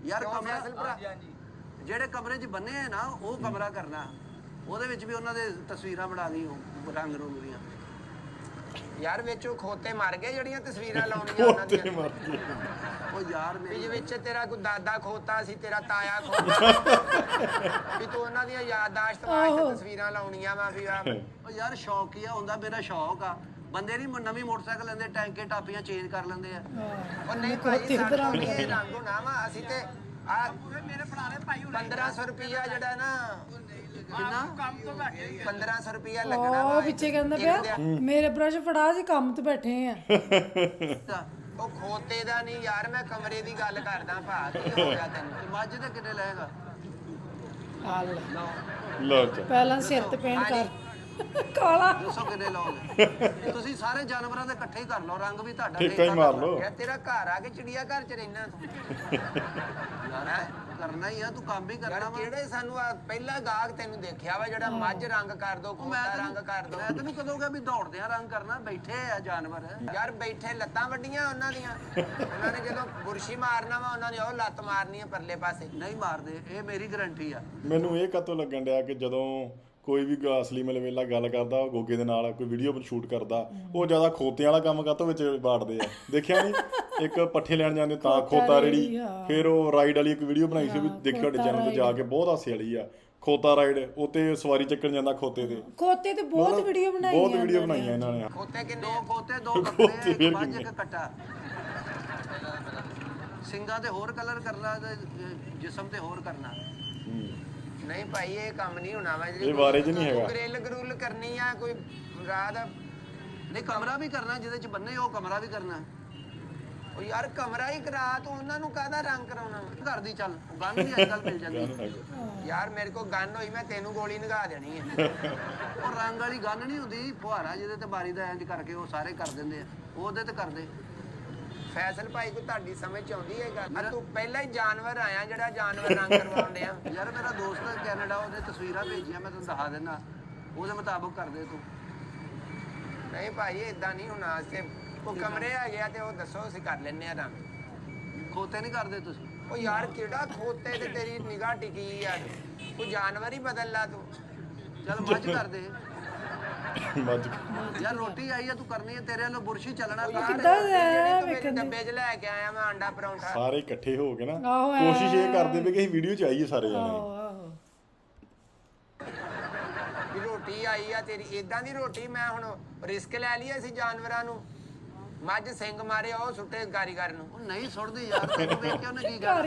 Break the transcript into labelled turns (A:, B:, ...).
A: ਯਾਰ ਕਮਰਾ ਜਿਹੜੇ ਕਮਰੇ 'ਚ ਬੰਨੇ ਆ ਨਾ ਉਹ ਕਮਰਾ ਕਰਨਾ, ਉਹਦੇ ਵਿੱਚ ਵੀ ਉਹਨਾਂ ਦੇ ਤਸਵੀਰਾਂ ਬਣਾ ਲਈ ਰੰਗ ਰੂੰਗ ਦੀਆਂ।
B: ਯਾਰ ਵਿੱਚੋਂ ਖੋਤੇ ਮਰ ਗਏ ਜਿਹੜੀਆਂ ਤਸਵੀਰਾਂ ਲਾਉਣੀਆਂ ਉਹਨਾਂ ਦੀਆਂ।
A: ਉਹ ਯਾਰ ਮੇਰੇ
B: ਵਿੱਚ ਤੇਰਾ ਕੋਈ ਦਾਦਾ ਖੋਤਾ ਸੀ, ਤੇਰਾ ਤਾਇਆ ਖੋਤਾ ਵੀ ਤੂੰ ਉਹਨਾਂ ਦੀਆਂ ਯਾਦਦਾਸ਼ਤ ਵਾਸਤੇ ਤਸਵੀਰਾਂ ਲਾਉਣੀਆਂ ਵਾ ਵੀ ਆ।
A: ਉਹ ਯਾਰ ਸ਼ੌਕ ਹੀ ਆ ਹੁੰਦਾ, ਮੇਰਾ ਸ਼ੌਕ ਆ। ਬੰਦੇ ਨਹੀਂ ਨਵੀਂ ਮੋਟਰਸਾਈਕਲ ਲੈਂਦੇ, ਟੈਂਕੇ ਟਾਪੀਆਂ ਚੇਂਜ ਕਰ ਲੈਂਦੇ ਆ।
B: ਉਹ ਨਹੀਂ ਭਾਈ ਸਾਡੇ ਇਹ ਰੰਗ ਹੋਣਾ ਵਾ। ਅਸੀਂ ਤੇ ਆ ਮੇਰੇ ਪੁਰਾਣੇ ਭਾਈ 1500 ਰੁਪਿਆ ਜਿਹੜਾ ਨਾ ਕਿੰਨਾ 1500 ਰੁਪਿਆ ਲੱਗਣਾ ਵਾ।
C: ਉਹ ਪਿੱਛੇ ਕਹਿੰਦਾ ਪਿਆ ਮੇਰੇ ਬ੍ਰਸ਼ ਫੜਾ ਜੀ ਕੰਮ ਤੇ ਬੈਠੇ ਆ।
B: ਉਹ ਖੋਤੇ ਦਾ ਨਹੀਂ ਯਾਰ, ਮੈਂ ਕਮਰੇ ਦੀ ਗੱਲ ਕਰਦਾ ਭਾ। ਕੀ ਹੋ ਗਿਆ ਤੈਨੂੰ?
A: ਮੱਝ ਦੇ ਕਿੰਨੇ ਲਏਗਾ?
D: ਲਓ
C: ਪਹਿਲਾਂ ਸਿਰ ਤੇ ਪੇਂਟ ਕਰ ਕਾਲਾ।
A: ਦੱਸੋ ਕਿੰਨੇ ਲਓਗੇ? ਤੁਸੀਂ ਸਾਰੇ ਜਾਨਵਰਾਂ ਦੇ ਇਕੱਠੇ ਹੀ ਕਰ ਲਓ, ਰੰਗ ਵੀ ਤੁਹਾਡਾ
D: ਠੇਕਾ ਹੀ ਮਾਰ ਲਓ।
B: ਯਾਰ ਤੇਰਾ ਘਰ ਆ ਕੇ ਚਿੜੀਆ ਘਰ ਚ ਰਹਿਣਾ ਤੂੰ।
A: ਯਾਰ ਕਰਨਾ ਹੀ ਆ, ਤੂੰ ਕੰਮ ਵੀ ਕਰਨਾ
B: ਯਾਰ
A: ਵਾ।
B: ਕਿਹੜੇ ਸਾਨੂੰ ਆ ਪਹਿਲਾ ਗਾਹਕ ਤੈਨੂੰ ਦੇਖਿਆ ਵਾ ਜਿਹੜਾ ਮੱਝ ਰੰਗ ਕਰ ਦੋ, ਖੋਤਾ ਰੰਗ ਕਰ ਦੋ।
A: ਮੈਂ ਤੈਨੂੰ ਕਦੋਂ ਕਿਹਾ ਵੀ ਦੌੜਦੇ ਆ ਰੰਗ ਕਰਨਾ? ਬੈਠੇ ਆ ਜਾਨਵਰ।
B: ਯਾਰ ਬੈਠੇ ਲੱਤਾਂ ਵੱਡੀਆਂ ਉਹਨਾਂ ਦੀਆਂ। ਉਹਨਾਂ ਨੇ ਜਦੋਂ ਬੁਰਸ਼ੀ ਮਾਰਨਾ ਵਾ ਉਹਨਾਂ ਨੇ ਉਹ ਲੱਤ ਮਾਰਨੀ ਆ ਪਰਲੇ ਪਾਸੇ।
A: ਨਹੀਂ ਮਾਰਦੇ, ਇਹ ਮੇਰੀ ਗਾਰੰਟੀ ਆ।
D: ਮੈਨੂੰ ਇਹ ਕਦੋਂ ਲੱਗਣ ਡਿਆ ਕਿ ਜਦੋਂ ਕੋਈ ਵੀ ਅਸਲੀ ਮਲਵੇਲਾ ਗੱਲ ਕਰਦਾ ਗੋਗੇ ਦੇ ਨਾਲ, ਕੋਈ ਵੀਡੀਓ ਸ਼ੂਟ ਕਰਦਾ, ਉਹ ਜ਼ਿਆਦਾ ਖੋਤਿਆਂ ਵਾਲਾ ਕੰਮ ਕਾਹਤੋਂ ਵਿੱਚ ਬਾੜਦੇ ਆ। ਦੇਖਿਆ ਨਹੀਂ ਇੱਕ ਪੱਠੇ ਲੈਣ ਜਾਂਦੇ ਤਾਂ ਖੋਤਾ ਰੇੜੀ, ਫਿਰ ਉਹ ਰਾਈਡ ਵਾਲੀ ਇੱਕ ਵੀਡੀਓ ਬਣਾਈ ਸੀ, ਵੀ ਦੇਖਿਓ ਸਾਡੇ ਚੈਨਲ ਤੇ ਜਾ ਕੇ, ਬਹੁਤ ਹਾਸੇ ਵਾਲੀ ਆ। ਖੋਤਾ ਰਾਈਡ, ਉੱਤੇ ਸਵਾਰੀ ਚੱਕਣ ਜਾਂਦਾ ਖੋਤੇ ਤੇ।
C: ਖੋਤੇ ਤੇ ਬਹੁਤ ਵੀਡੀਓ ਬਣਾਈਆਂ,
D: ਬਹੁਤ ਵੀਡੀਓ ਬਣਾਈਆਂ ਇਹਨਾਂ ਨੇ।
B: ਖੋਤੇ ਕਿੰਨੇ?
A: ਦੋ ਖੋਤੇ, ਦੋ ਕੱਟੇ, ਇੱਕ ਮੱਝ, ਇੱਕ ਕੱਟਾ। ਸਿੰਘਾਂ ਤੇ ਹੋਰ ਕਲਰ ਕਰਨਾ ਤੇ ਜਿਸਮ ਤੇ ਹੋਰ ਕਰਨਾ।
B: ਨਹੀਂ ਭਾਈ ਇਹ ਕੰਮ ਨਹੀਂ ਹੋਣਾ ਵਾ।
D: ਇਹ ਬਾਰੇ 'ਚ ਨਹੀਂ ਹੈਗਾ।
B: ਗ੍ਰਿਲ ਗਰੂਲ ਕਰਨੀ ਆ ਕੋਈ ਰਾਤ।
A: ਨਹੀਂ ਕਮਰਾ ਵੀ ਕਰਨਾ, ਜਿਹਦੇ ਚ ਬੰਨੇ ਉਹ ਕਮਰਾ ਵੀ ਕਰਨਾ।
B: ਉਹ ਯਾਰ ਕਮਰਾ ਹੀ ਕਰਾ ਤੂੰ, ਉਹਨਾਂ ਨੂੰ ਕਾਹਦਾ ਰੰਗ ਕਰਾਉਣਾ ਵਾ?
A: ਘਰ ਦੀ ਚੱਲ ਗਨ ਵੀ ਅੱਜ ਕੱਲ ਮਿਲ ਜਾਂਦੀ।
B: ਯਾਰ ਮੇਰੇ ਕੋਲ ਗਨ ਹੋਈ ਮੈਂ ਤੈਨੂੰ ਗੋਲੀ ਨਿਗਾ ਦੇਣੀ ਹੈ।
A: ਉਹ ਰੰਗ ਵਾਲੀ ਗਨ ਨਹੀਂ ਹੁੰਦੀ, ਫੁਹਾਰਾ ਜਿਹਦੇ ਤੇ ਬਾਰੀ ਦਾ ਇੰਜ ਕਰਕੇ ਉਹ ਸਾਰੇ ਕਰ ਦਿੰਦੇ ਆ, ਉਹਦੇ ਤੇ ਕਰਦੇ।
B: ਫੈਸਲ ਭਾਈ ਕੋਈ ਤੁਹਾਡੀ ਸਮਝ ਚ ਆਉਂਦੀ ਹੈ ਗੱਲ? ਤੂੰ ਪਹਿਲਾਂ ਹੀ ਜਾਨਵਰ ਆਇਆ ਜਿਹੜਾ ਜਾਨਵਰ ਰੰਗ ਕਰਵਾਉਣ ਡਿਆ।
A: ਯਾਰ ਮੇਰਾ ਦੋਸਤ ਹੈ ਕੈਨੇਡਾ, ਉਹਨੇ ਤਸਵੀਰਾਂ ਭੇਜੀਆਂ, ਮੈਂ ਤੈਨੂੰ ਦਿਖਾ ਦਿੰਦਾ, ਉਹਦੇ ਮੁਤਾਬਕ ਕਰ ਦੇ ਤੂੰ।
B: ਨਹੀਂ ਭਾਈ ਇਦਾਂ ਨਹੀਂ ਹੋਣਾ। ਅਸੀਂ ਉਹ ਕਮਰੇ ਆ ਗਿਆ ਤੇ ਉਹ ਦੱਸੋ ਅਸੀਂ ਕਰ ਲੈਨੇ ਆ ਰੰਗ।
A: ਖੋਤੇ ਨਹੀਂ ਕਰਦੇ ਤੁਸੀਂ?
B: ਉਹ ਯਾਰ ਕਿਹੜਾ ਖੋਤੇ ਤੇ ਤੇਰੀ ਨਿਗਾਹ ਟਿਕੀ ਯਾਰ, ਤੂੰ ਜਾਨਵਰ ਹੀ ਬਦਲ ਲਾ ਤੂੰ।
A: ਚੱਲ ਮੱਝ ਕਰ ਦੇ
D: ਮੱਝ
A: ਯਾਰ, ਰੋਟੀ ਆਈ ਆ ਤੂੰ ਕਰਨੀ ਹੈ, ਤੇਰੇ ਵੱਲੋਂ ਬੁਰਸ਼ੀ ਚੱਲਣਾ।
B: ਮੇਰੇ ਡੱਬੇ 'ਚ ਲੈ ਕੇ ਆਇਆ ਮੈਂ ਆਂਡਾ ਪਰੌਂਠਾ।
D: ਸਾਰੇ ਇਕੱਠੇ ਹੋ ਕੇ ਨਾ ਕੋਸ਼ਿਸ਼ ਇਹ ਕਰਦੇ ਵੀ ਕਿ ਅਸੀਂ ਵੀਡੀਓ 'ਚ ਆਈਏ ਸਾਰੇ ਜਾਣੇ।
C: ਆਹੋ
B: ਵੀ ਰੋਟੀ ਆਈ ਆ ਤੇਰੀ, ਇਦਾਂ ਦੀ ਰੋਟੀ। ਮੈਂ ਹੁਣ ਰਿਸਕ ਲੈ ਲਈ ਅਸੀਂ ਜਾਨਵਰਾਂ ਨੂੰ। ਮੱਝ ਸਿੰਘ ਮਾਰੇ ਉਹ ਸੁੱਟੇ ਕਾਰੀਗਰ ਨੂੰ।
A: ਉਹ ਨਹੀਂ ਸੁੱਟਦੀ ਯਾਰ, ਤੈਨੂੰ ਵੇਖ ਕੇ ਉਹਨੇ ਕੀ ਕਰਨਾ।